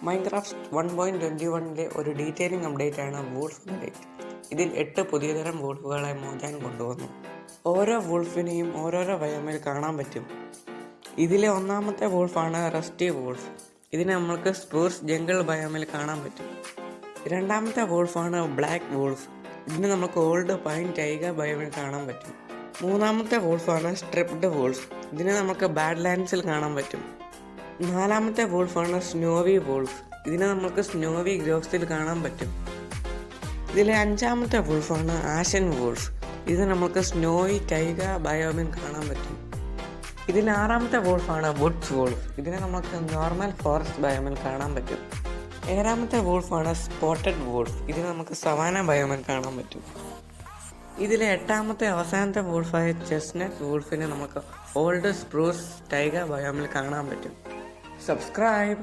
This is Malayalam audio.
മൈൻക്രാഫ്റ്റ് 1.21 ഒരു ഡീറ്റെയിലിംഗ് അപ്ഡേറ്റ് ആണ് വൂൾഫ് അപ്ഡേറ്റ്. ഇതിൽ 8 പുതിയ തരം വൂൾഫുകളെ മോജാൻ കൊണ്ടുവന്നു. ഓരോ വൂൾഫിനെയും ഓരോരോ ബയോമിൽ കാണാൻ പറ്റും. ഇതിലെ ഒന്നാമത്തെ വൂൾഫാണ് റസ്റ്റി വൂൾഫ്. ഇതിനെ നമ്മൾക്ക് സ്പൂർസ് ജംഗിൾ ബയോമിൽ കാണാൻ പറ്റും. രണ്ടാമത്തെ വൂൾഫാണ് ബ്ലാക്ക് വൂൾഫ്. ഇതിനെ നമുക്ക് ഓൾഡ് പൈൻ ടൈഗ ബയോമിൽ കാണാൻ പറ്റും. മൂന്നാമത്തെ വൂൾഫാണ് സ്ട്രിപ്ഡ് വൂൾഫ്. ഇതിനെ നമുക്ക് ബാഡ് ലാൻഡ്സിൽ കാണാൻ പറ്റും. നാലാമത്തെ വൂൾഫാണ് സ്നോവി വൂൾഫ്. ഇതിനെ നമുക്ക് സ്നോവി ഗ്രോവ്സിൽ കാണാൻ പറ്റും. ഇതിലെ അഞ്ചാമത്തെ വൂൾഫാണ് ആഷൻ വൂൾഫ്. ഇത് നമുക്ക് സ്നോയി ടൈഗ ബയോമിൽ കാണാൻ പറ്റും. ഇതിൽ ആറാമത്തെ വൂൾഫാണ് വുഡ്സ് വൂൾഫ്. ഇതിനെ നമുക്ക് നോർമൽ ഫോറസ്റ്റ് ബയോമിൽ കാണാൻ പറ്റും. ഏഴാമത്തെ വൂൾഫാണ് സ്പോട്ടഡ് വൂൾഫ്. ഇതിനെ നമുക്ക് സവാന ബയോമിൽ കാണാൻ പറ്റും. ഇതിലെ എട്ടാമത്തെ അവസാനത്തെ വൂൾഫായ ചെസ്നട്ട് വൂൾഫിനെ നമുക്ക് ഓൾഡ് സ്പ്രൂസ് ടൈഗ ബയോമിൽ കാണാൻ പറ്റും. Subscribe.